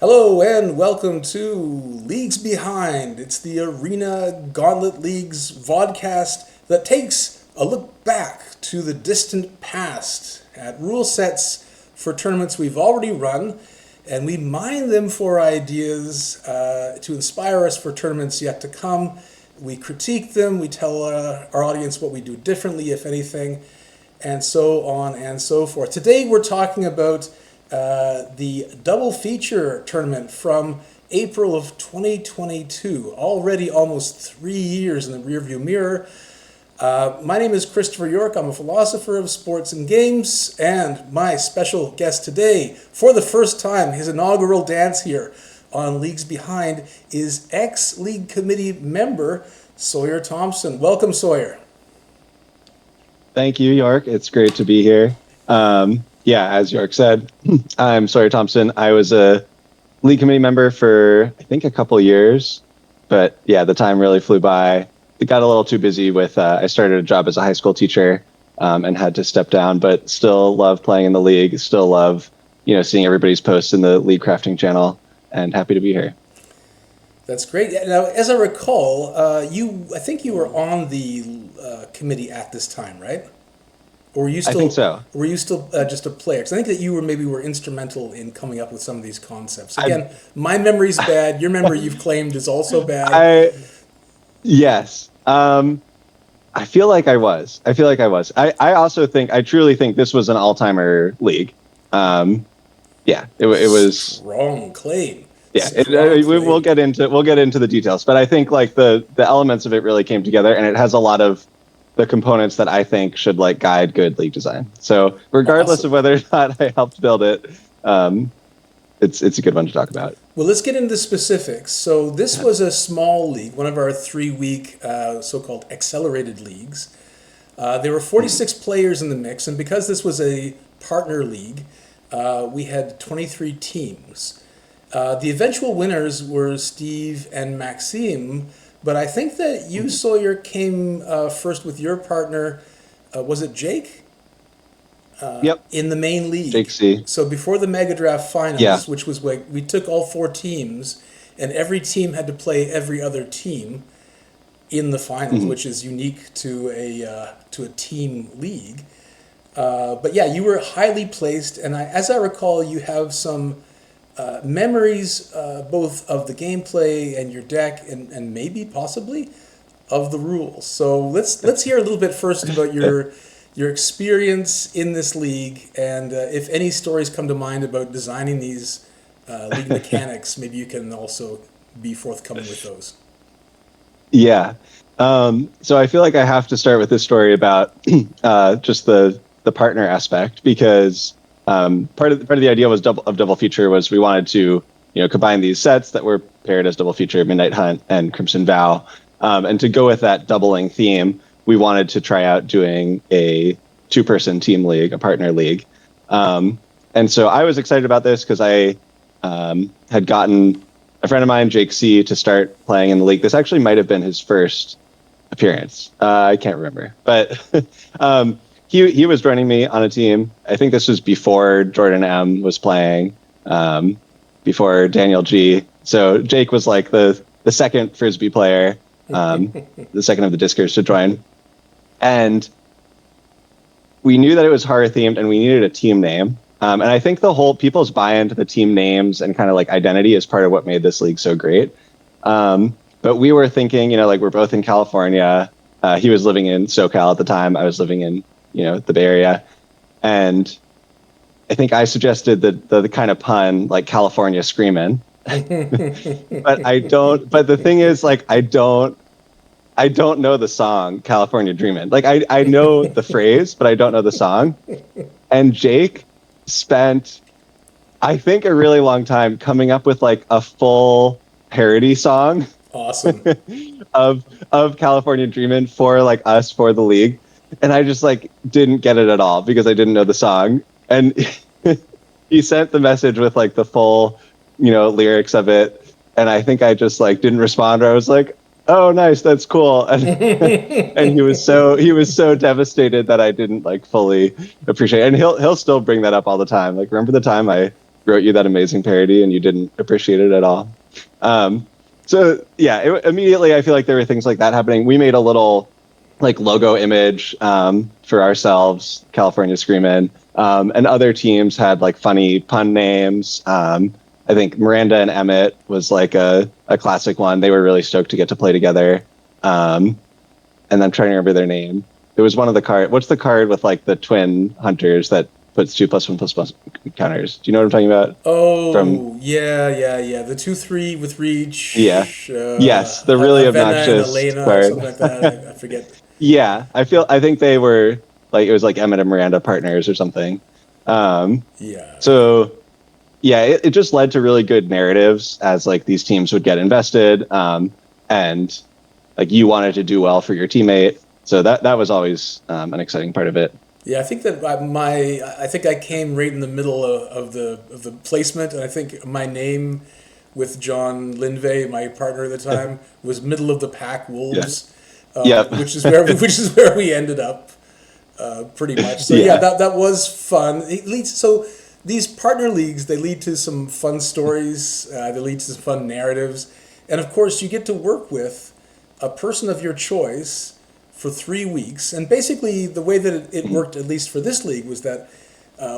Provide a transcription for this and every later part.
Hello and welcome to Leagues Behind. It's the Arena Gauntlet Leagues vodcast that takes a look back to the distant past at rule sets for tournaments we've already run, and we mine them for ideas to inspire us for tournaments yet to come. We critique them, we tell our audience what we do differently, if anything, and so on and so forth. Today we're talking about the double feature tournament from April of 2022, already almost 3 years in the rearview mirror. My name is Christopher York. I'm a philosopher of sports and games, and my special guest today, for the first time, his inaugural dance here on Leagues Behind, is ex-League Committee member Sawyer Thompson. Welcome, Sawyer. Thank you, York. It's great to be here. Yeah, as York said, I'm Sawyer Thompson. I was a league committee member for, I think, a couple years. But yeah, the time really flew by. It got a little too busy with, I started a job as a high school teacher and had to step down, but still love playing in the league. Still love, seeing everybody's posts in the league crafting channel, and happy to be here. That's great. Now, as I recall, I think you were on the committee at this time, right? Or were you I still? think so. Were you still just a player? Because I think that you were instrumental in coming up with some of these concepts. I, Again, my memory's bad. Your memory you've claimed is also bad. I yes. I feel like I was. I also think, I truly think this was an all-timer league. Yeah, it was. Strong claim. Yeah, Strong we'll claim. get into the details, but I think like the elements of it really came together, and it has a lot of the components that I think should like guide good league design. So regardless Awesome. of whether or not I helped build it, it's a good one to talk about. Well, let's get into the specifics. So this was a small league, one of our 3-week so-called accelerated leagues. There were 46 players in the mix, and because this was a partner league, we had 23 teams. The eventual winners were Steve and Maxime, but I think that you, Sawyer, came first with your partner. Was it Jake? Yep, In the main league. Jake C. So before the Mega Draft Yeah. Finals, which was like we took all 4 teams, and every team had to play every other team in the finals, Mhm. which is unique to a team league. But yeah, you were highly placed, and as I recall, you have some memories both of the gameplay and your deck, and maybe possibly of the rules. So let's hear a little bit first about your experience in this league, and if any stories come to mind about designing these league mechanics, maybe you can also be forthcoming with those. Yeah. So I feel like I have to start with this story about just the partner aspect, because part of the idea was double feature was we wanted to combine these sets that were paired as double feature, Midnight Hunt and Crimson Vow, and to go with that doubling theme, we wanted to try out doing a 2-person team league, a partner league. And so I was excited about this because I had gotten a friend of mine, Jake C, to start playing in the league. This actually might have been his first appearance. I can't remember, but he was joining me on a team. I think this was before Jordan M was playing, before Daniel G. So Jake was like the second Frisbee player, the second of the Discers to join. And we knew that it was horror themed and we needed a team name. And I think the whole people's buy-in to the team names and kind of like identity is part of what made this league so great. But we were thinking, like we're both in California. He was living in SoCal at the time. I was living in, the Bay Area. And I think I suggested the kind of pun like California Screamin'. But the thing is, like, I don't know the song California Dreamin'. Like I know the phrase, but I don't know the song. And Jake spent, I think, a really long time coming up with like a full parody song Awesome. of California Dreamin' for like us for the league. And I just like didn't get it at all because I didn't know the song. And he sent the message with like the full, lyrics of it. And I think I just like didn't respond, or I was like, oh, nice, that's cool. And he was so devastated that I didn't like fully appreciate it. And he'll still bring that up all the time. Like, remember the time I wrote you that amazing parody and you didn't appreciate it at all. So yeah, immediately I feel like there were things like that happening. We made a little like logo image for ourselves, California Screamin', and other teams had like funny pun names. I think Miranda and Emmett was like a classic one. They were really stoked to get to play together. And I'm trying to remember their name. It was one of the card. What's the card with like the twin hunters that puts 2+1+1 counters? Do you know what I'm talking about? Oh, From yeah. The 2/3 with yeah, reach. yes, the really Avena and obnoxious Elena or card. something like that. I forget. Yeah, I think they were like it was like Emmett and Miranda partners or something. Yeah. So yeah, it just led to really good narratives as like these teams would get invested, and like you wanted to do well for your teammate. So that was always an exciting part of it. Yeah, I think that I think I came right in the middle of the placement, and I think my name with John Linvey, my partner at the time, was middle of the pack Wolves, Yep. which is where we ended up, pretty much. So Yeah. that was fun. It leads so these partner leagues, they lead to some fun stories, they lead to some fun narratives, and of course you get to work with a person of your choice for 3 weeks. And basically, the way that it worked, at least for this league, was that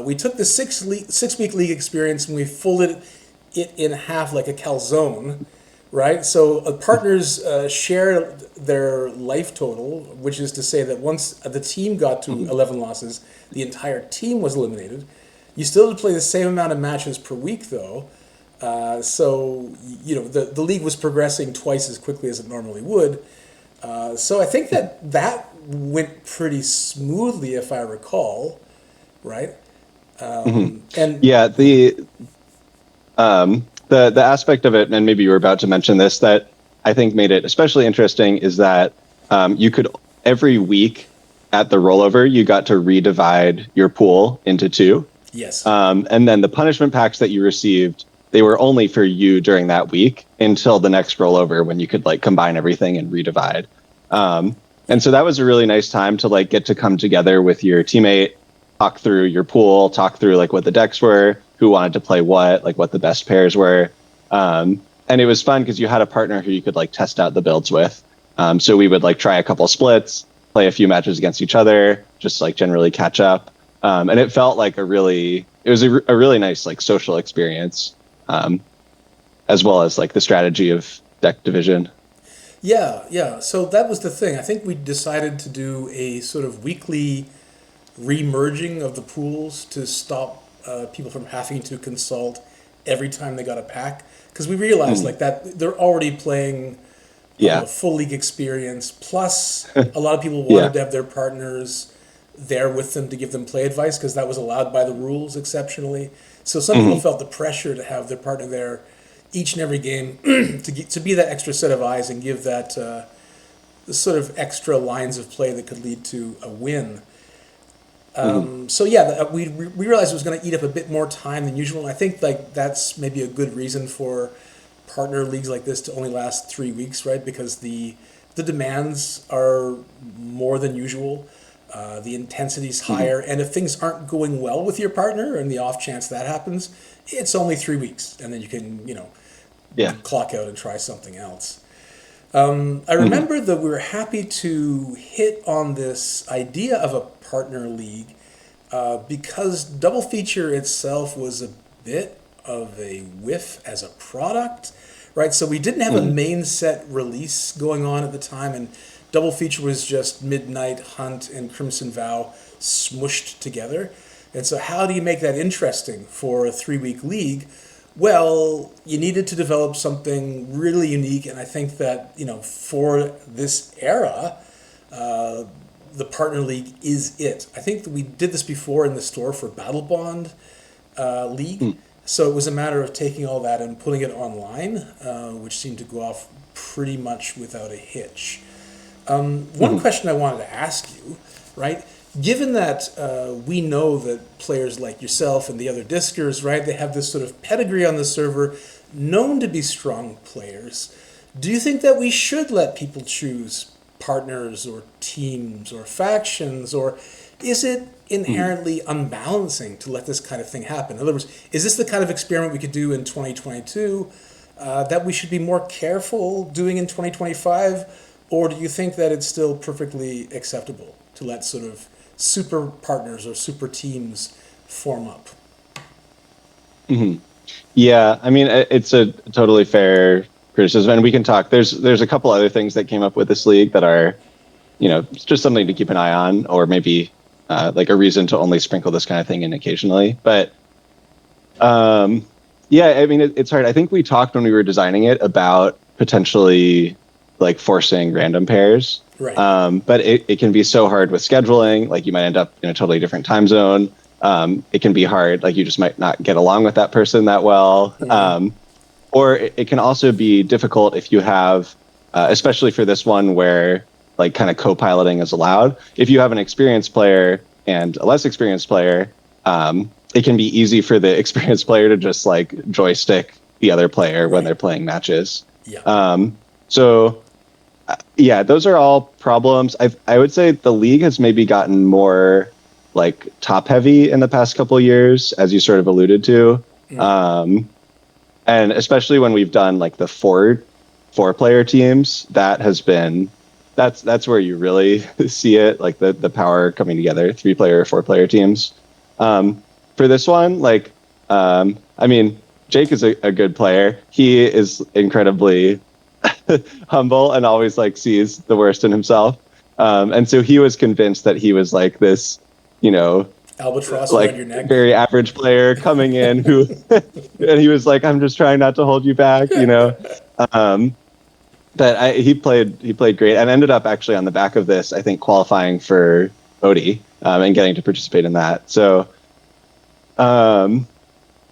we took the 6 week league experience and we folded it in half like a calzone, right? So partners share their life total, which is to say that once the team got to 11 losses, the entire team was eliminated. You still had to play the same amount of matches per week, though. So, the league was progressing twice as quickly as it normally would. So I think that went pretty smoothly, if I recall, right? And Yeah, the aspect of it, and maybe you were about to mention this, that I think made it especially interesting is that you could every week at the rollover you got to redivide your pool into two. yes, And then the punishment packs that you received, they were only for you during that week until the next rollover when you could like combine everything and redivide. And so that was a really nice time to like get to come together with your teammate, talk through your pool, talk through like what the decks were, who wanted to play what, like what the best pairs were. And it was fun because you had a partner who you could like test out the builds with. So we would like try a couple splits, play a few matches against each other, just like generally catch up. And it felt like it was a really nice like social experience, as well as like the strategy of deck division. yeah. So that was the thing. I think we decided to do a sort of weekly remerging of the pools to stop people from having to consult every time they got a pack, because we realized like that they're already playing Yeah. full league experience. Plus, a lot of people wanted Yeah. to have their partners there with them to give them play advice because that was allowed by the rules exceptionally. So some people felt the pressure to have their partner there each and every game to be that extra set of eyes and give that the sort of extra lines of play that could lead to a win. So yeah, we realized it was going to eat up a bit more time than usual. And I think like that's maybe a good reason for partner leagues like this to only last 3 weeks, right? Because the demands are more than usual. The intensity's higher, and if things aren't going well with your partner, and the off chance that happens, it's only 3 weeks, and then you can Yeah. clock out and try something else. I remember that we were happy to hit on this idea of a partner league because Double Feature itself was a bit of a whiff as a product, right? So we didn't have a main set release going on at the time, and Double Feature was just Midnight Hunt and Crimson Vow smushed together. And so how do you make that interesting for a 3 week league? Well, you needed to develop something really unique, and I think that for this era, the partner league is it. I think that we did this before in the store for Battle Bond League, so it was a matter of taking all that and putting it online, which seemed to go off pretty much without a hitch. One question I wanted to ask you, right? Given that we know that players like yourself and the other Diskers, right, they have this sort of pedigree on the server, known to be strong players, do you think that we should let people choose partners or teams or factions, or is it inherently unbalancing to let this kind of thing happen? In other words, is this the kind of experiment we could do in 2022 that we should be more careful doing in 2025? Or do you think that it's still perfectly acceptable to let sort of super partners or super teams form up? Yeah, I mean, it's a totally fair criticism, and we can talk. There's a couple other things that came up with this league that are, just something to keep an eye on, or maybe like a reason to only sprinkle this kind of thing in occasionally. But yeah, I mean, it's hard. I think we talked when we were designing it about potentially like forcing random pairs. Right. But it can be so hard with scheduling. Like you might end up in a totally different time zone. It can be hard. Like you just might not get along with that person that well. Or it can also be difficult if you have, especially for this one where like kind of co-piloting is allowed. If you have an experienced player and a less experienced player, it can be easy for the experienced player to just like joystick the other player when they're playing matches. Yeah. So yeah, those are all problems. I would say the league has maybe gotten more like top heavy in the past couple of years, as you sort of alluded to. And especially when we've done like the four player teams, that's where you really see it, like the power coming together, 3 player, 4 player teams. For this one, like, I mean, Jake is a good player. He is incredibly humble and always like sees the worst in himself. And so he was convinced that he was like this, Albatross like around your neck. very average player coming in who, and he was like, I'm just trying not to hold you back, But he played great and ended up actually on the back of this, I think, qualifying for Odie and getting to participate in that. So,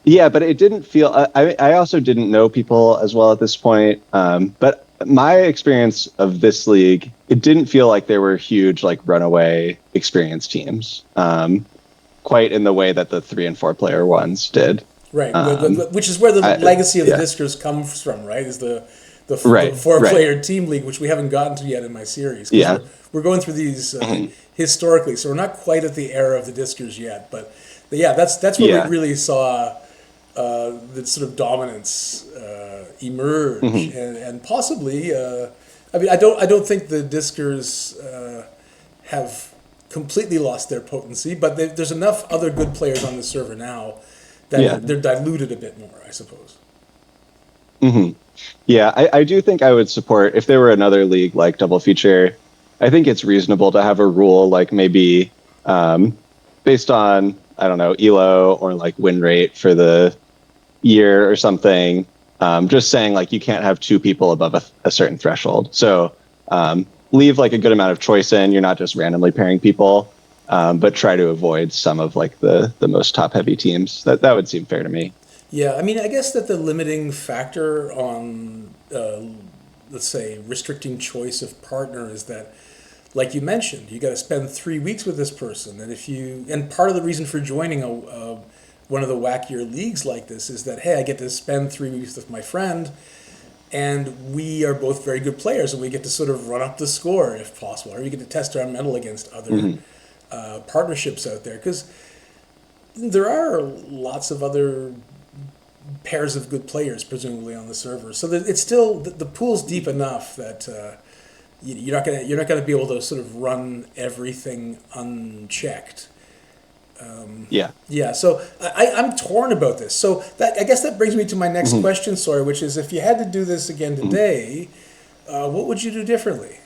yeah, but it didn't feel. I also didn't know people as well at this point. But my experience of this league, it didn't feel like there were huge like runaway experienced teams, quite in the way that the 3 and 4 player ones did. Right, which is where the legacy of the Discers comes from, right? Is the 4-player team league, which we haven't gotten to yet in my series. Yeah, we're going through these historically, so we're not quite at the era of the Discers yet. But yeah, that's where we really saw the sort of dominance emerge, and possibly. I mean, I don't think the Discers have completely lost their potency, but there's enough other good players on the server now that they're diluted a bit more, I suppose. Yeah, I do think I would support, if there were another league like Double Feature, I think it's reasonable to have a rule like maybe based on, I don't know, ELO or like win rate for the year or something. Just saying like you can't have 2 people above a certain threshold. So leave like a good amount of choice in. You're not just randomly pairing people, but try to avoid some of like the most top heavy teams. That would seem fair to me. Yeah, I mean, I guess that the limiting factor on, let's say, restricting choice of partner is that, like you mentioned, you got to spend 3 weeks with this person, and part of the reason for joining one of the wackier leagues like this is that, hey, I get to spend 3 weeks with my friend, and we are both very good players, and we get to sort of run up the score if possible, or you get to test our mettle against other partnerships out there, because there are lots of other pairs of good players presumably on the server, so that it's still the pool's deep enough that you're not gonna be able to sort of run everything unchecked. So I'm torn about this. So I guess that brings me to my next question, Sawyer, which is, if you had to do this again today, what would you do differently?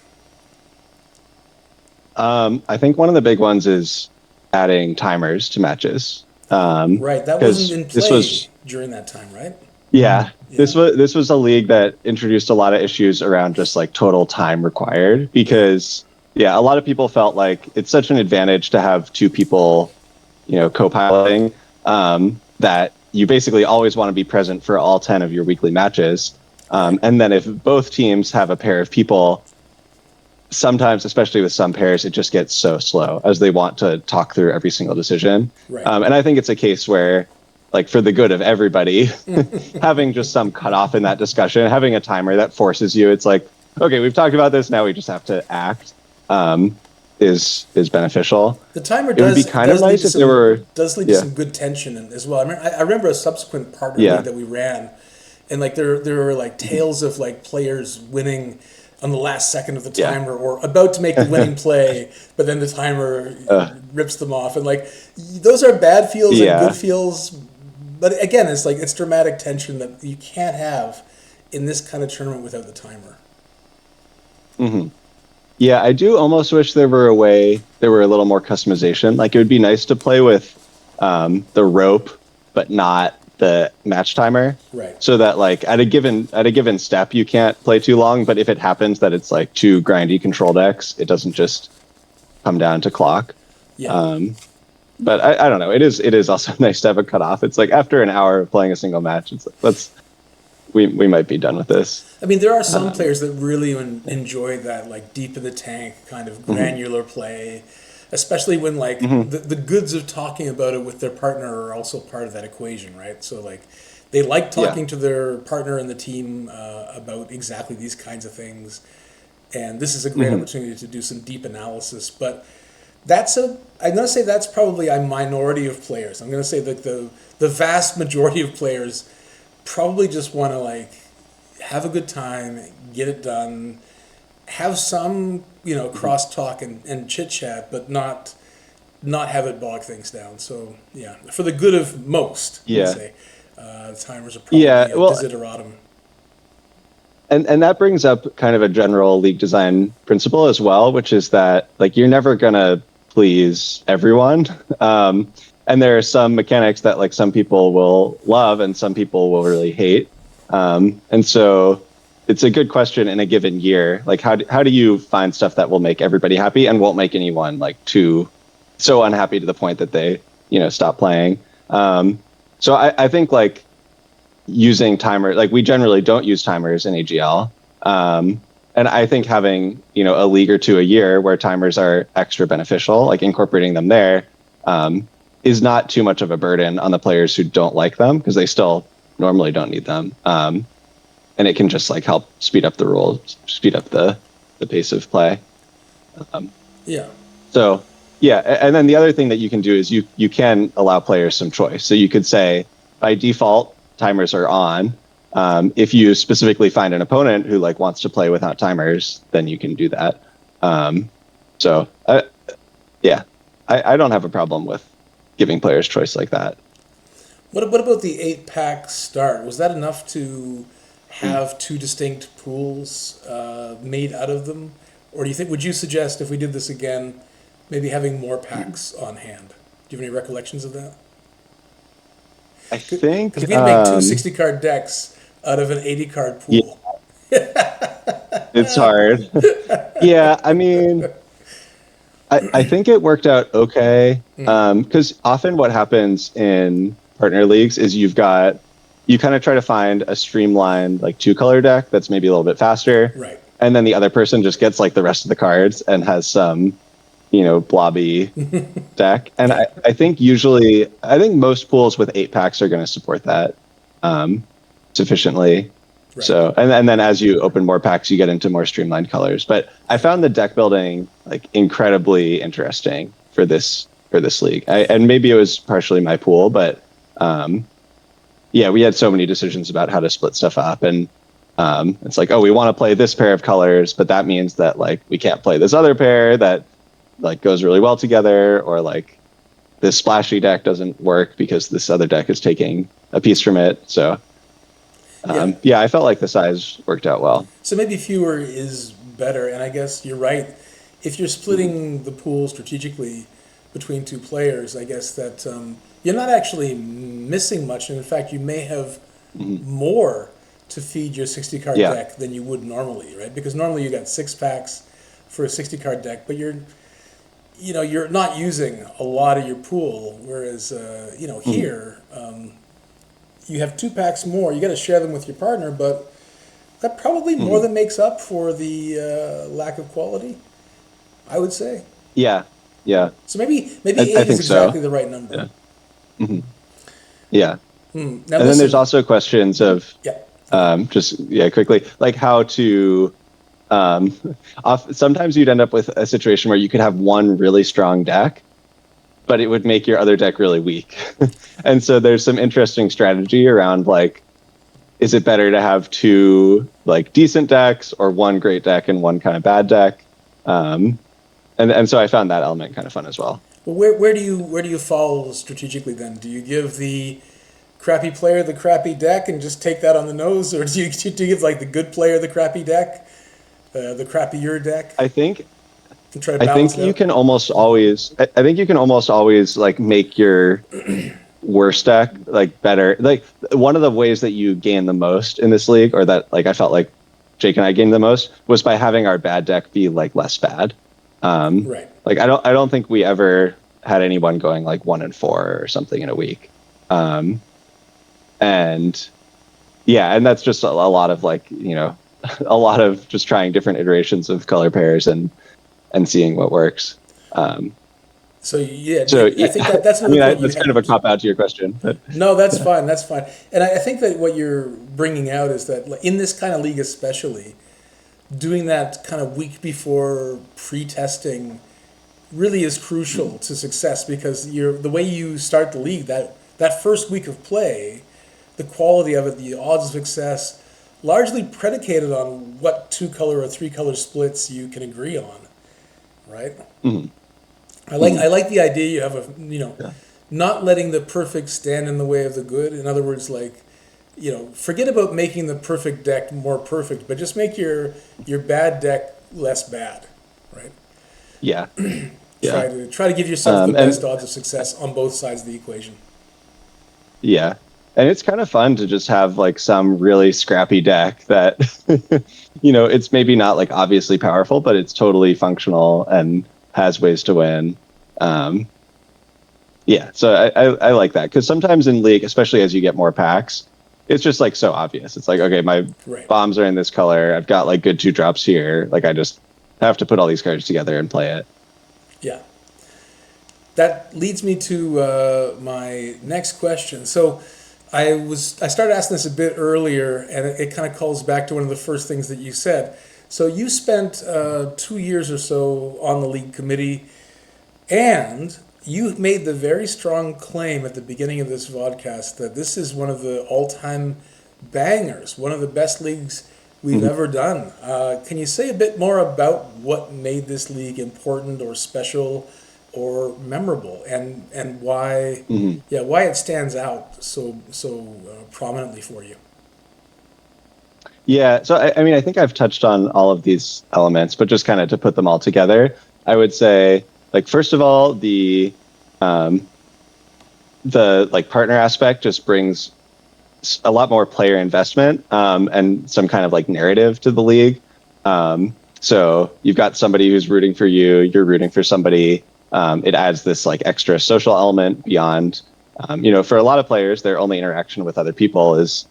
I think one of the big ones is adding timers to matches. Right, that wasn't in play during that time, right? Yeah, this was a league that introduced a lot of issues around just like total time required, because a lot of people felt like it's such an advantage to have 2 people, co-piloting, that you basically always want to be present for all 10 of your weekly matches. And then if both teams have a pair of people, sometimes, especially with some pairs, it just gets so slow as they want to talk through every single decision. Right. And I think it's a case where, like, for the good of everybody, having just some cutoff in that discussion, having a timer that forces you, it's like, okay, we've talked about this, now we just have to act, is beneficial. The timer It would be kind of nice if there were, does lead to yeah, some good tension as well. I remember a subsequent partner yeah, league that we ran, and like there were like tales of like players winning on the last second of the yeah, timer or about to make the winning play, but then the timer uh, rips them off, and like those are bad feels and good yeah. feels. But again, it's like it's dramatic tension that you can't have in this kind of tournament without the timer. Hmm. Yeah, I do almost wish there were a way there were a little more customization. Like it would be nice to play with the rope, but not the match timer, Right. so that like at a given step you can't play too long. But if it happens that it's like two grindy control decks, it doesn't just come down to clock. Yeah. But I don't know. It is also nice to have a cutoff. It's like after an hour of playing a single match, it's like we might be done with this. I mean, there are some players that really enjoy that, like deep in the tank kind of Mhm. granular play, especially when like Mhm. the goods of talking about it with their partner are also part of that equation, right? So like they like Yeah. talking to their partner in the team about exactly these kinds of things, and this is a great Mhm. opportunity to do some deep analysis. But I'm going to say that's probably a minority of players. I'm going to say that the vast majority of players probably just want to like have a good time, get it done, have some cross talk and chit chat, but not have it bog things down. So yeah, for the good of most, I'd Yeah. say timers are Yeah. probably a Well, desideratum. and that brings up kind of a general league design principle as well, which is that like you're never gonna please everyone. And there are some mechanics that like some people will love and some people will really hate. And so it's a good question in a given year. Like how do you find stuff that will make everybody happy and won't make anyone like too so unhappy to the point that they, stop playing. So I think like using timer, like we generally don't use timers in AGL. And I think having, a league or two a year where timers are extra beneficial, like incorporating them there, is not too much of a burden on the players who don't like them because they still normally don't need them. And it can just like help speed up the rules, speed up the pace of play. Um, Yeah, so yeah, and then the other thing that you can do is you can allow players some choice. So you could say by default timers are on. If you specifically find an opponent who like wants to play without timers, then you can do that. So yeah, I don't have a problem with giving players choice like that. what about the 8-pack start? Was that enough to have two distinct pools made out of them, or do you think? Would you suggest if we did this again, maybe having more packs on hand? Do you have any recollections of that? I think Because we'd make two 60-card decks out of an 80-card yeah, pool. it's hard. Yeah, I mean, I think it worked out okay. Because often what happens in partner leagues is you kind of try to find a streamlined like two-color deck that's maybe a little bit faster, Right. and then the other person just gets like the rest of the cards and has some blobby deck. And Yeah. I think most pools with 8 packs are going to support that sufficiently. Right. So, and then as you open more packs, you get into more streamlined colors. But I found the deck building like incredibly interesting for this league. And maybe it was partially my pool, but yeah, we had so many decisions about how to split stuff up, and it's like, oh, we want to play this pair of colors, but that means that like we can't play this other pair that like goes really well together, or like this splashy deck doesn't work because this other deck is taking a piece from it. So yeah, I felt like the size worked out well. So maybe fewer is better, and I guess you're right. If you're splitting the pool strategically between two players, I guess that you're not actually missing much, and in fact, you may have more to feed your 60-card Yeah. deck than you would normally, right? Because normally you got 6 packs for a 60-card deck, but you're not using a lot of your pool, whereas here you have 2 packs more. You got to share them with your partner, but that probably more than makes up for the lack of quality, I would say. Yeah, yeah, So maybe I 8 is think so. exactly the right number. Yeah. Yeah. Now And then listen, there's also questions of yeah, just quickly like how to Sometimes you'd end up with a situation where you could have one really strong deck, but it would make your other deck really weak. And so there's some interesting strategy around like, is it better to have two like decent decks or one great deck and one kind of bad deck? And so I found that element kind of fun as well. Well, where do you fall strategically then? Do you give the crappy player the crappy deck and just take that on the nose, or do you give like the good player the crappy deck, the crappier deck, I think and try to balance it you out? can almost always. I think you can almost always like make your worst deck like better. Like one of the ways that you gain the most in this league, or that like I felt like Jake and I gained the most, was by having our bad deck be like less bad. Right. Like I don't think we ever had anyone going like 1-4 or something in a week. And yeah, and that's just a lot of like, a lot of just trying different iterations of color pairs and seeing what works. So yeah, So I think that's another point that's kind of a cop out to your question. But no, that's fine. That's fine. And I think that what you're bringing out is that like, in this kind of league, especially, doing that kind of week before pre-testing really is crucial to success, because the way you start the league, that first week of play, the quality of it, the odds of success, largely predicated on what 2-color or 3-color splits you can agree on, right? Mm-hmm. I like the idea you have not letting the perfect stand in the way of the good. In other words, like, forget about making the perfect deck more perfect, but just make your bad deck less bad, right? Yeah. Try to give yourself the best odds of success on both sides of the equation. Yeah. And it's kind of fun to just have like some really scrappy deck that, it's maybe not like obviously powerful, but it's totally functional and has ways to win. Yeah. So I like that, because sometimes in League, especially as you get more packs, it's just like so obvious. It's like, okay, my bombs are in this color. I've got like good 2-drops here. Like I just have to put all these cards together and play it. Yeah. That leads me to my next question. So I started asking this a bit earlier, and it kind of calls back to one of the first things that you said. So you spent 2 years or so on the league committee, and you made the very strong claim at the beginning of this vodcast that this is one of the all-time bangers, one of the best leagues we've ever done. Can you say a bit more about what made this league important or special or memorable, and why why it stands out so prominently for you? Yeah, so I mean, I think I've touched on all of these elements, but just kind of to put them all together, I would say, like, first of all, the like partner aspect just brings a lot more player investment and some kind of like narrative to the league. So you've got somebody who's rooting for you, you're rooting for somebody. It adds this like extra social element beyond, for a lot of players, their only interaction with other people is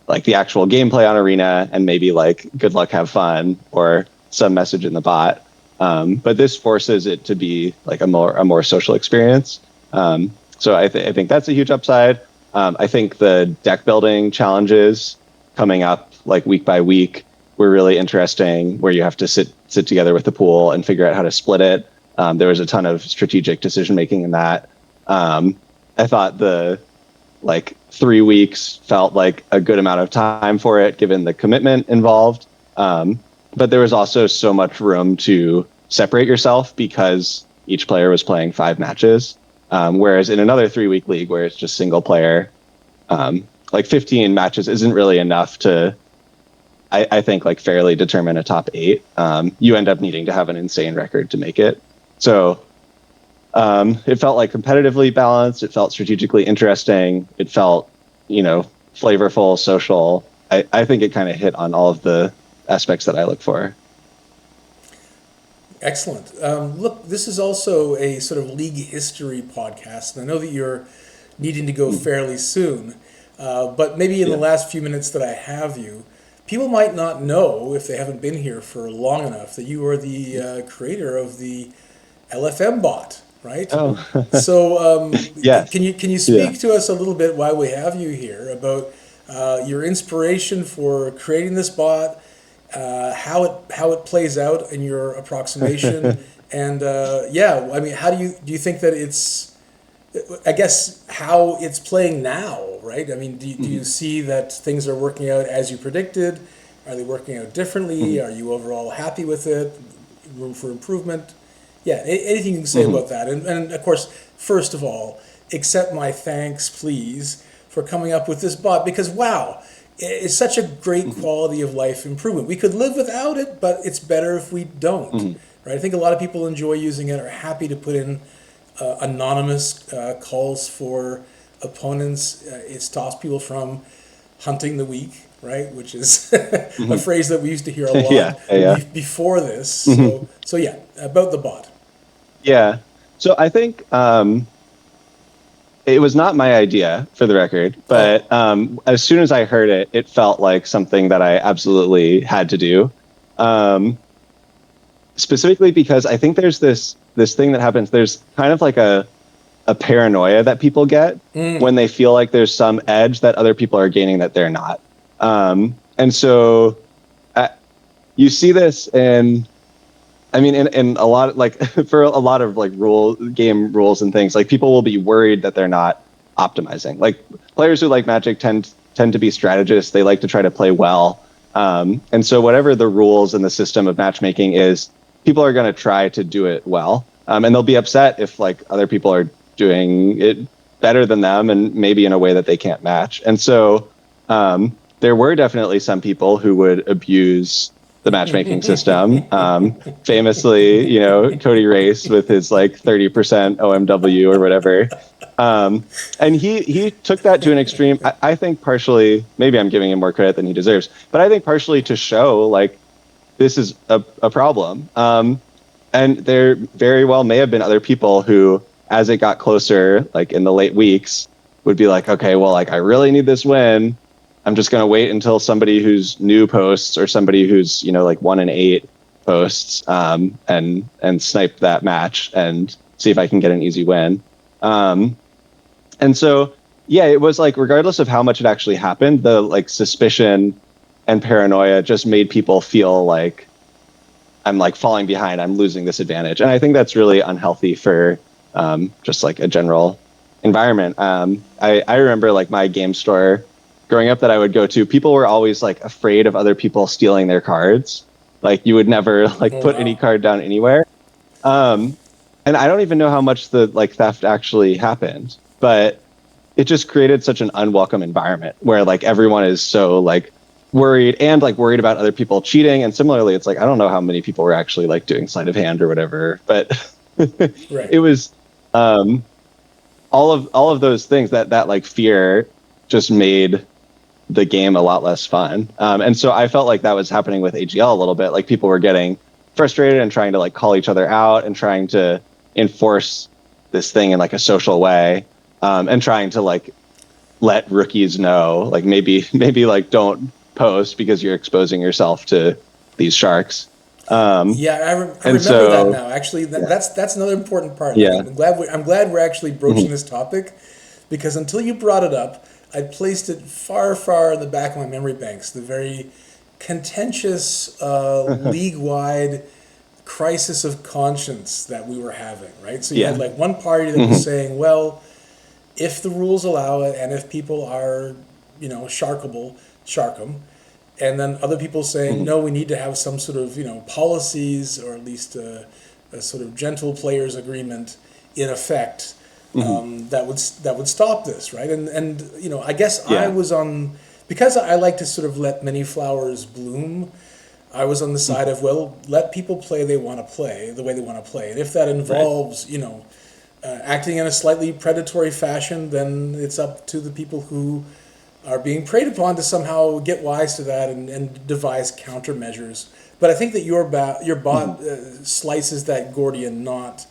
like the actual gameplay on Arena and maybe like good luck, have fun, or some message in the bot. But this forces it to be like a more social experience. So I think that's a huge upside. I think the deck building challenges coming up like week by week were really interesting, where you have to sit together with the pool and figure out how to split it. There was a ton of strategic decision making in that. I thought the like 3 weeks felt like a good amount of time for it, given the commitment involved. But there was also so much room to separate yourself because each player was playing 5 matches. Whereas in another 3-week league where it's just single player, like 15 matches isn't really enough to, I think, like fairly determine a top 8. You end up needing to have an insane record to make it. So it felt like competitively balanced. It felt strategically interesting. It felt, flavorful, social. I think it kind of hit on all of the aspects that I look for. Excellent. Look, this is also a sort of league history podcast, and I know that you're needing to go fairly soon, but maybe in the last few minutes that I have you, people might not know, if they haven't been here for long enough, that you are the creator of the LFM bot, right? Oh. So Yes. can you speak to us a little bit while we have you here about your inspiration for creating this bot, how it plays out in your approximation, and yeah, I mean, how do you think that it's, I guess, how it's playing now, right? I mean, do you see that things are working out as you predicted? Are they working out differently? Are you overall happy with it? Room for improvement? Yeah, anything you can say about that. And of course, first of all, accept my thanks, please, for coming up with this bot because, wow, it's such a great quality of life improvement. We could live without it, but it's better if we don't, right? I think a lot of people enjoy using it, are happy to put in anonymous calls for opponents. It stops people from hunting the weak, right? Which is a phrase that we used to hear a lot Yeah. before this. So yeah, about the bot. Yeah. So I think it was not my idea, for the record, but as soon as I heard it, it felt like something that I absolutely had to do. Specifically because I think there's this thing that happens. There's kind of like a paranoia that people get when they feel like there's some edge that other people are gaining that they're not. And so you see this in a lot of, like, for a lot of like game rules and things, like people will be worried that they're not optimizing. Like players who like Magic tend to be strategists. They like to try to play well. And so whatever the rules and the system of matchmaking is, people are going to try to do it well. And they'll be upset if like other people are doing it better than them and maybe in a way that they can't match. And so there were definitely some people who would abuse the matchmaking system. Famously, Cody Race with his like 30% OMW or whatever. And he took that to an extreme. I think partially, maybe I'm giving him more credit than he deserves, but I think partially to show like this is a problem. And there very well may have been other people who, as it got closer, like in the late weeks, would be like, okay, well, like I really need this win. I'm just going to wait until somebody who's new posts or somebody who's, like 1-8 posts, and snipe that match and see if I can get an easy win. And so, yeah, it was like, regardless of how much it actually happened, the like suspicion and paranoia just made people feel like I'm like falling behind, I'm losing this advantage. And I think that's really unhealthy for just like a general environment. I remember like my game store growing up that I would go to, people were always like afraid of other people stealing their cards. Like you would never like put any card down anywhere. And I don't even know how much the like theft actually happened, but it just created such an unwelcome environment where like everyone is so like worried about other people cheating. And similarly, it's like, I don't know how many people were actually like doing sleight of hand or whatever, but Right. It was all of those things that like fear just made the game a lot less fun. And so I felt like that was happening with AGL a little bit. Like people were getting frustrated and trying to like call each other out and trying to enforce this thing in like a social way, and trying to like let rookies know, like maybe like don't post because you're exposing yourself to these sharks. Yeah, I remember that now. Actually, that's another important part. Yeah. I'm glad we're actually broaching this topic, because until you brought it up, I placed it far, far in the back of my memory banks. The very contentious, league-wide crisis of conscience that we were having. Right. So you had like one party that was saying, well, if the rules allow it, and if people are, sharkable, shark them. And then other people saying, no, we need to have some sort of, policies, or at least a sort of gentle players agreement in effect, that would stop this, right? And I guess I was on, because I like to sort of let many flowers bloom. I was on the side of, well, let people play the way they want to play, and if that involves, acting in a slightly predatory fashion, then it's up to the people who are being preyed upon to somehow get wise to that and devise countermeasures. But I think that your bot slices that Gordian knot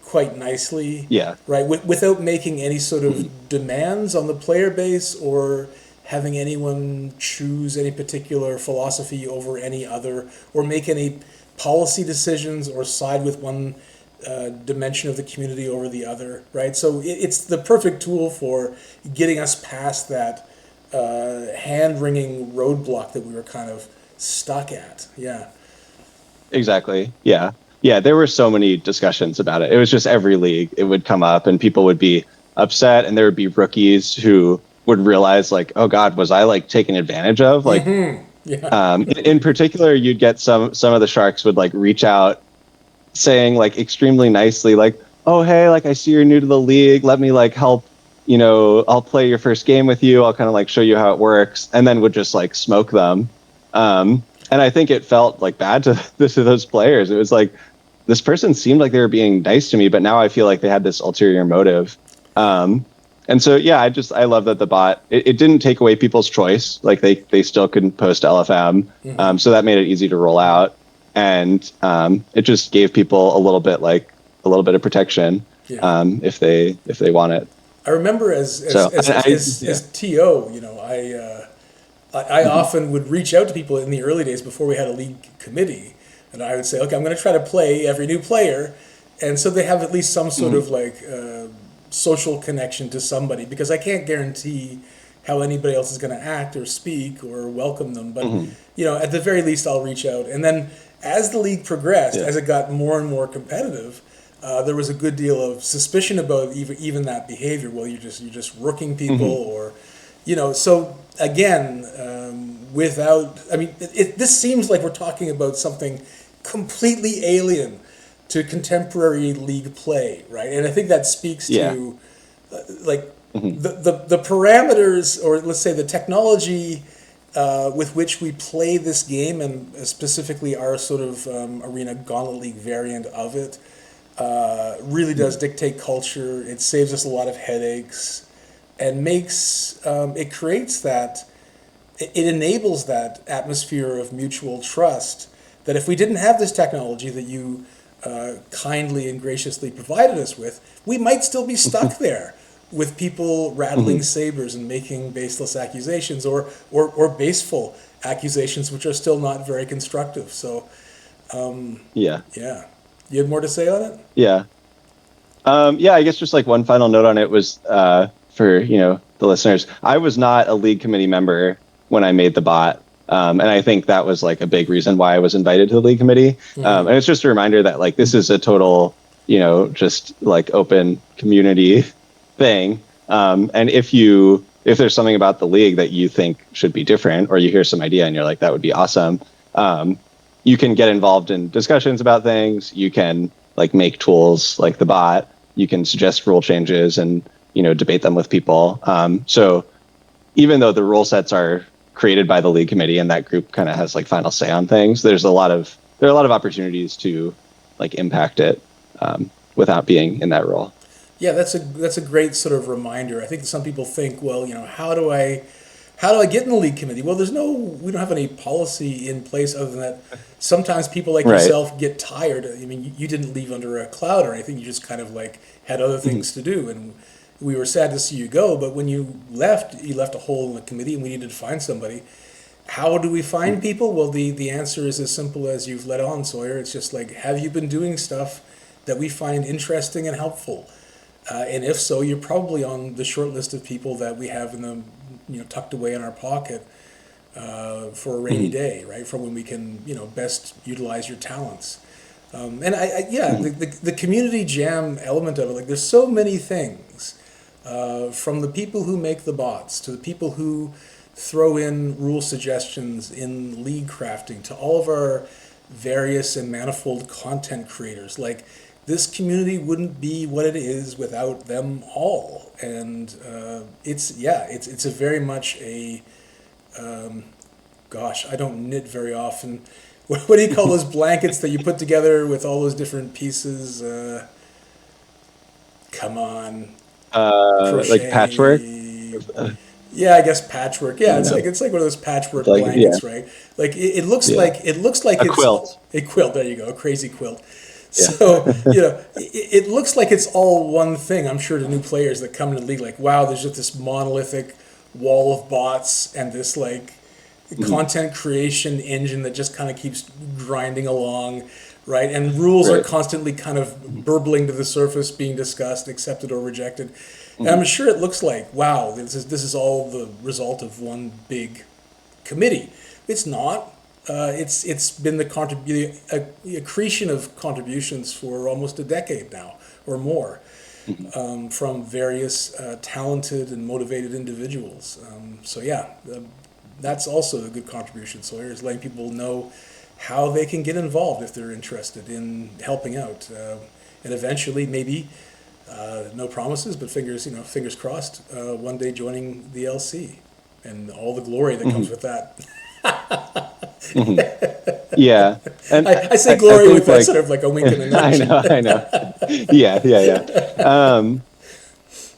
quite nicely, right? Without making any sort of demands on the player base, or having anyone choose any particular philosophy over any other, or make any policy decisions, or side with one dimension of the community over the other, right? So it's the perfect tool for getting us past that hand-wringing roadblock that we were kind of stuck at. Yeah. Exactly. Yeah. Yeah. There were so many discussions about it. It was just every league, it would come up and people would be upset, and there would be rookies who would realize, like, oh God, was I like taken advantage of? Like, Yeah. in particular, you'd get some of the Sharks would like reach out saying like extremely nicely, like, oh, hey, like I see you're new to the league. Let me like help, I'll play your first game with you. I'll kind of like show you how it works, and then would just like smoke them. And I think it felt like bad to those players. It was like, this person seemed like they were being nice to me, but now I feel like they had this ulterior motive. And so, yeah, I love that the bot, it didn't take away people's choice. Like they still couldn't post LFM. So that made it easy to roll out. And it just gave people a little bit of protection if they want it. I remember as So TO, I often would reach out to people in the early days before we had a league committee, and I would say, okay, I'm going to try to play every new player, and so they have at least some sort of like social connection to somebody, because I can't guarantee how anybody else is going to act or speak or welcome them, but at the very least I'll reach out. And then as the league progressed, as it got more and more competitive, there was a good deal of suspicion about even that behavior. Well, you're just rooking people, or So again, this seems like we're talking about something completely alien to contemporary league play, right? And I think that speaks to the parameters, or let's say the technology with which we play this game, and specifically our sort of Arena Gauntlet League variant of it, really does dictate culture. It saves us a lot of headaches, and it enables that atmosphere of mutual trust, that if we didn't have this technology that you kindly and graciously provided us with, we might still be stuck there with people rattling sabers and making baseless accusations, or baseful accusations, which are still not very constructive. So, yeah. You have more to say on it? Yeah. I guess just like one final note on it was for the listeners. I was not a league committee member when I made the bot, and I think that was like a big reason why I was invited to the league committee. And it's just a reminder that like this is a total just like open community thing. And if there's something about the league that you think should be different, or you hear some idea and you're like, that would be awesome, you can get involved in discussions about things. You can like make tools like the bot. You can suggest rule changes and debate them with people. So even though the rule sets are created by the league committee and that group kind of has like final say on things, there are a lot of opportunities to like impact it without being in that role. Yeah, that's a great sort of reminder. I think some people think, well, how do I get in the league committee? Well, we don't have any policy in place other than that. Sometimes people like yourself get tired. I mean, you didn't leave under a cloud or anything. You just kind of like had other things to do, and we were sad to see you go. But when you left a hole in the committee, and we needed to find somebody. How do we find people? Well, the answer is as simple as you've let on, Sawyer. It's just like, have you been doing stuff that we find interesting and helpful? And if so, you're probably on the short list of people that we have in the tucked away in our pocket for a rainy day, right? For when we can best utilize your talents. And the community jam element of it, like there's so many things, from the people who make the bots to the people who throw in rule suggestions in league crafting to all of our various and manifold content creators. Like, this community wouldn't be what it is without them all, and it's a very much a I don't knit very often. What do you call those blankets that you put together with all those different pieces? Come on, crochet. Like patchwork. Yeah, I guess patchwork. Yeah, it's like one of those patchwork blankets, right? Like it looks like it's a quilt. A quilt. There you go, a crazy quilt. So, it looks like it's all one thing. I'm sure to new players that come into the league, like, wow, there's just this monolithic wall of bots and this like content creation engine that just kind of keeps grinding along, right? And rules are constantly kind of burbling to the surface, being discussed, accepted or rejected. And I'm sure it looks like, wow, this is all the result of one big committee. It's not. it's been the accretion of contributions for almost a decade now or more, from various talented and motivated individuals. So yeah, that's also a good contribution, Sawyer, is letting people know how they can get involved if they're interested in helping out, and eventually maybe, no promises, but fingers crossed, one day joining the LC and all the glory that comes with that. Yeah, and I say glory think, with that like, sort of like a wink and a nudge. I know. Yeah.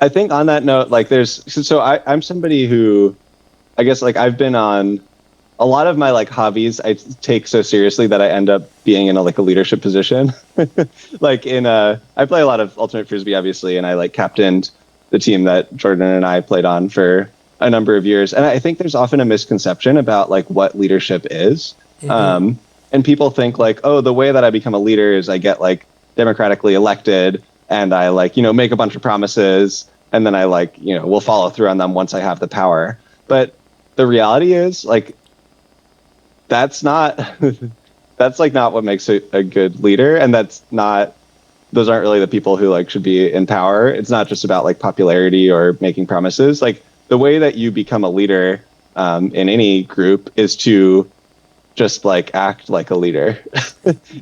I think on that note, like, I'm somebody who, I guess, like, I've been on a lot of my, like, hobbies I take so seriously that I end up being in a leadership position. Like, I play a lot of Ultimate Frisbee, obviously, and I, like, captained the team that Jordan and I played on for a number of years. And I think there's often a misconception about, like, what leadership is. And people think, like, oh, the way that I become a leader is I get, like, democratically elected and I, like, make a bunch of promises and then I, like, will follow through on them once I have the power. But the reality is, like, that's not not what makes a good leader. And those aren't really the people who, like, should be in power. It's not just about, like, popularity or making promises. Like, the way that you become a leader in any group is to just, like, act like a leader.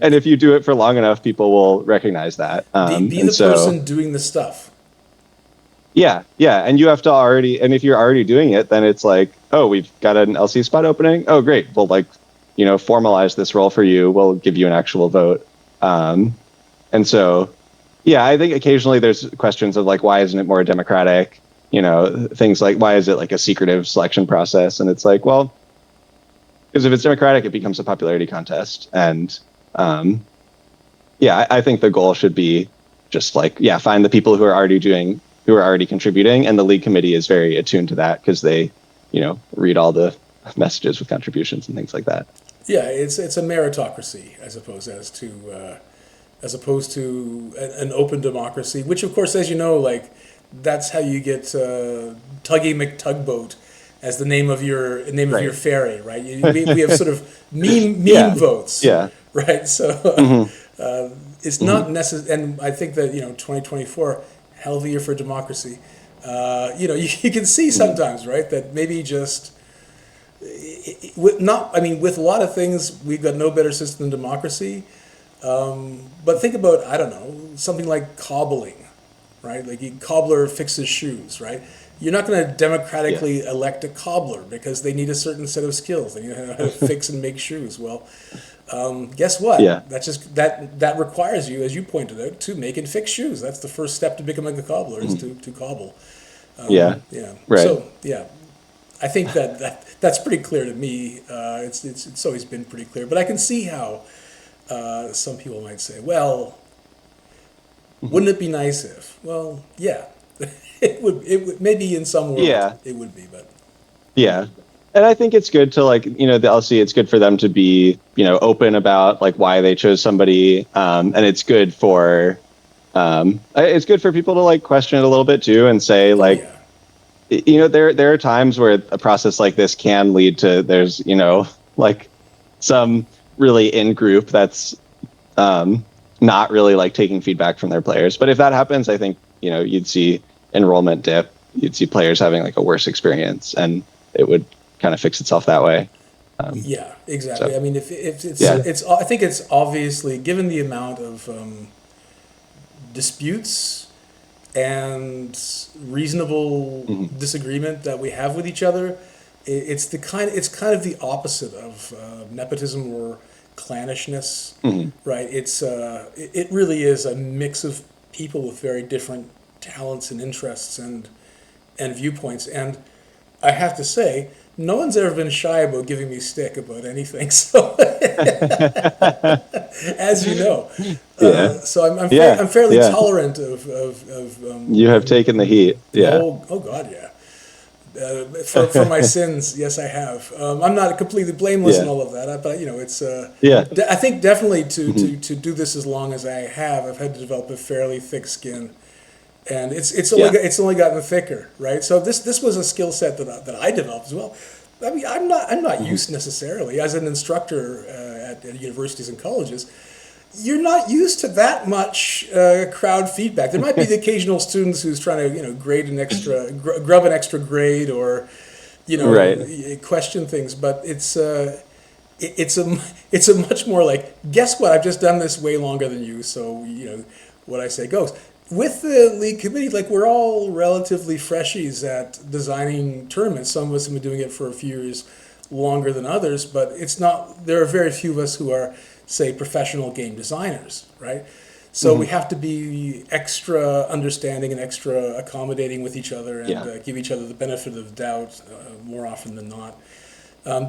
And if you do it for long enough, people will recognize that. Be the person doing the stuff. Yeah. And you have to and if you're already doing it, then it's like, oh, we've got an LC spot opening. Oh, great. We'll, like, formalize this role for you. We'll give you an actual vote. And so, yeah, I think occasionally there's questions of, like, why isn't it more democratic? Things like, why is it, like, a secretive selection process? And it's like, well, because if it's democratic, it becomes a popularity contest. And I think the goal should be just, like, find the people who are already contributing. And the league committee is very attuned to that because they, read all the messages with contributions and things like that. Yeah, it's a meritocracy as opposed to an open democracy, which, of course, as you know, like, that's how you get Tuggy McTugboat as the name of your ferry, right? We have sort of meme votes, right? So it's not necessary, and I think that 2024, hell of a year for democracy. You can see sometimes, right, that maybe just with a lot of things we've got no better system than democracy. But think about, I don't know, something like cobbling, right? Like, a cobbler fixes shoes, right? You're not going to democratically elect a cobbler because they need a certain set of skills. They need to know how to fix and make shoes. Well, guess what? Yeah. That's just that requires you, as you pointed out, to make and fix shoes. That's the first step to becoming a cobbler, is to cobble. Yeah. Right. So I think that's pretty clear to me. It's always been pretty clear, but I can see how some people might say, well, wouldn't it be nice if? Well, yeah. It would maybe in some world it would be, but and I think it's good to, like, the LC, it's good for them to be open about, like, why they chose somebody, and it's good for people to, like, question it a little bit too and say, like, there are times where a process like this can lead to there's like some really in group that's not really, like, taking feedback from their players. But if that happens, I think you'd see enrollment dip, you'd see players having, like, a worse experience, and it would kind of fix itself that way. Yeah, exactly. So, I mean, if it's I think it's obviously, given the amount of disputes and reasonable disagreement that we have with each other, it's kind of the opposite of nepotism or clannishness, right? It really is a mix of people with very different talents and interests and viewpoints. And I have to say, no one's ever been shy about giving me stick about anything. So, as you know, so I'm fairly tolerant of you have taken the heat. Yeah. Oh God, yeah. For my sins, yes, I have. I'm not completely blameless in all of that, but it's. I think definitely to do this as long as I have, I've had to develop a fairly thick skin, and it's only gotten thicker, right? So this was a skill set that I developed as well. I mean, I'm not used necessarily as an instructor at universities and colleges. You're not used to that much crowd feedback. There might be the occasional students who's trying to, grade an extra, grub an extra grade, or, Right. question things. But it's a much more like, guess what? I've just done this way longer than you, so what I say goes. With the league committee, like, we're all relatively freshies at designing tournaments. Some of us have been doing it for a few years longer than others, but it's not. There are very few of us who are, say, professional game designers, right? So we have to be extra understanding and extra accommodating with each other, and Yeah. give each other the benefit of the doubt more often than not.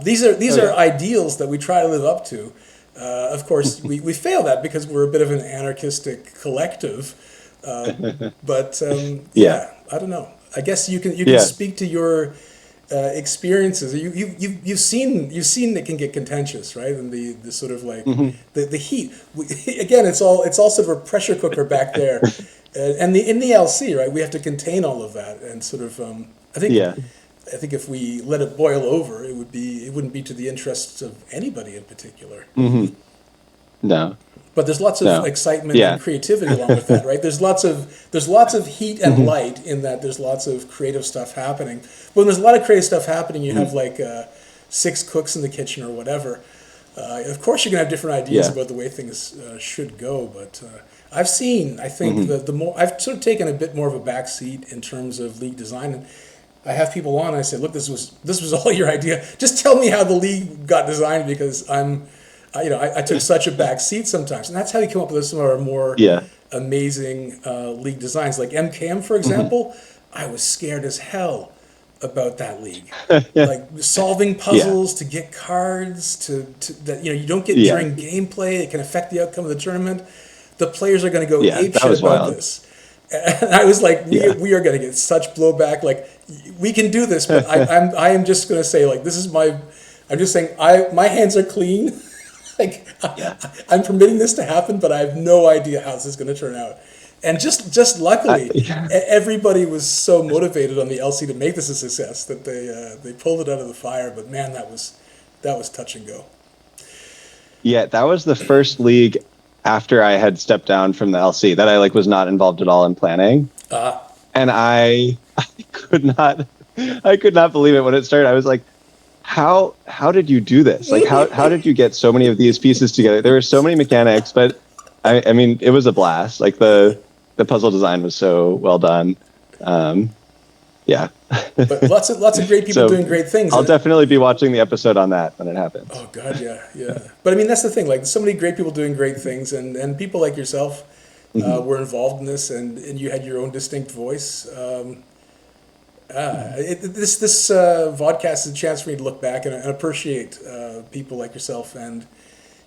These are ideals that we try to live up to. Of course, we fail that because we're a bit of an anarchistic collective. But Yeah. yeah, I don't know. I guess you can Yeah. speak to your experiences. You've seen it can get contentious, right? And the sort of like the heat. Again, it's all sort of a pressure cooker back there, and in the LC, right? We have to contain all of that and sort of. I think Yeah. I think if we let it boil over, it wouldn't be to the interests of anybody in particular. No. But there's lots of No. excitement Yeah. and creativity along with that, right? There's lots of heat and light in that. There's lots of creative stuff happening. When there's a lot of creative stuff happening, you have like 6 cooks in the kitchen or whatever. Of course, you're gonna have different ideas Yeah. about the way things should go. But I've seen, I think the more I've sort of taken a bit more of a back seat in terms of league design. And I have people on. And I say, look, this was all your idea. Just tell me how the league got designed, because I took such a back seat sometimes, and that's how you come up with some of our more Yeah. amazing league designs. Like MKM, for example, I was scared as hell about that league. Like solving puzzles to get cards to that you don't get Yeah. during gameplay. It can affect the outcome of the tournament. The players are going to go Yeah, ape that shit was about wild. this. And I was like, Yeah. we are going to get such blowback. Like, we can do this, but I am just going to say, like, this is I'm just saying, my hands are clean. Like, Yeah. I'm permitting this to happen, but I have no idea how this is going to turn out. And just luckily, everybody was so motivated on the LC to make this a success that they pulled it out of the fire. But man, that was touch and go. Yeah, that was the first league after I had stepped down from the LC that I was not involved at all in planning. And I could not believe it when it started. I was like, how did you do this? Like, how did you get so many of these pieces together? There were so many mechanics, but I mean, it was a blast. Like the puzzle design was so well done. Yeah. But lots of great people doing great things. I'll definitely be watching the episode on that when it happens. Oh God, yeah. But I mean, that's the thing. Like, so many great people doing great things, and people like yourself were involved in this, and you had your own distinct voice. This vodcast is a chance for me to look back and appreciate people like yourself, and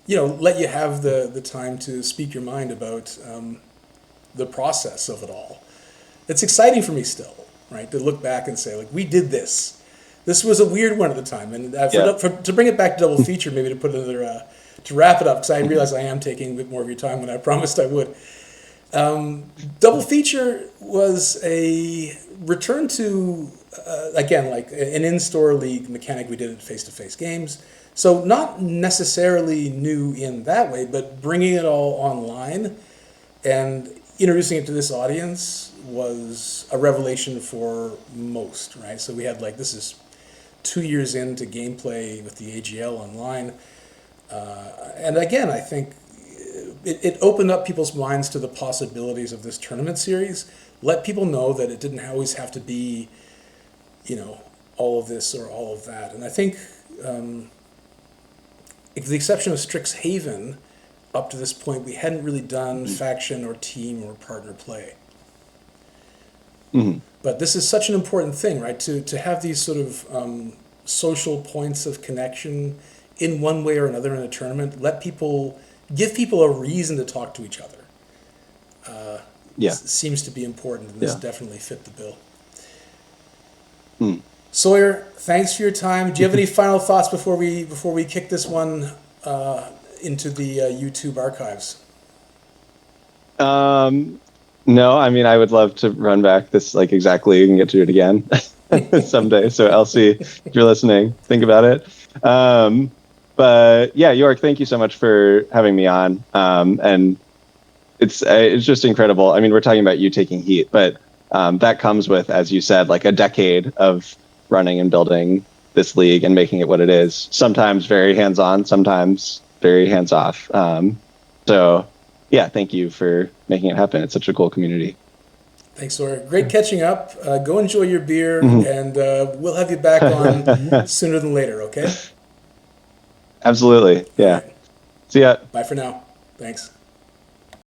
let you have the time to speak your mind about the process of it all. It's exciting for me still, right, to look back and say, like, we did this. This was a weird one at the time, and to bring it back to double feature, maybe to put another to wrap it up, because I realize I am taking a bit more of your time than I promised I would. Double feature was a return to again, like an in-store league mechanic we did at face-to-face games. So not necessarily new in that way, but bringing it all online and introducing it to this audience was a revelation for most, right? So we had this is 2 years into gameplay with the AGL online. And again, I think it opened up people's minds to the possibilities of this tournament series. Let people know that it didn't always have to be, all of this or all of that. And I think, with the exception of Strixhaven, up to this point, we hadn't really done faction or team or partner play. But this is such an important thing, right? To have these sort of social points of connection in one way or another in a tournament, give people a reason to talk to each other. Seems to be important, and this definitely fit the bill. Sawyer, thanks for your time. Do you have any final thoughts before we kick this one into the YouTube archives? No, I mean, I would love to run back this exactly and get to do it again. someday. So Elsie, if you're listening, think about it. But yeah, York, thank you so much for having me on. And it's just incredible. I mean, we're talking about you taking heat, but that comes with, as you said, like a decade of running and building this league and making it what it is. Sometimes very hands-on, sometimes very hands-off. So yeah, thank you for making it happen. It's such a cool community. Thanks, Sawyer. Great catching up. Go enjoy your beer, and we'll have you back on sooner than later, okay? Absolutely. Yeah. All right. See ya. Bye for now. Thanks.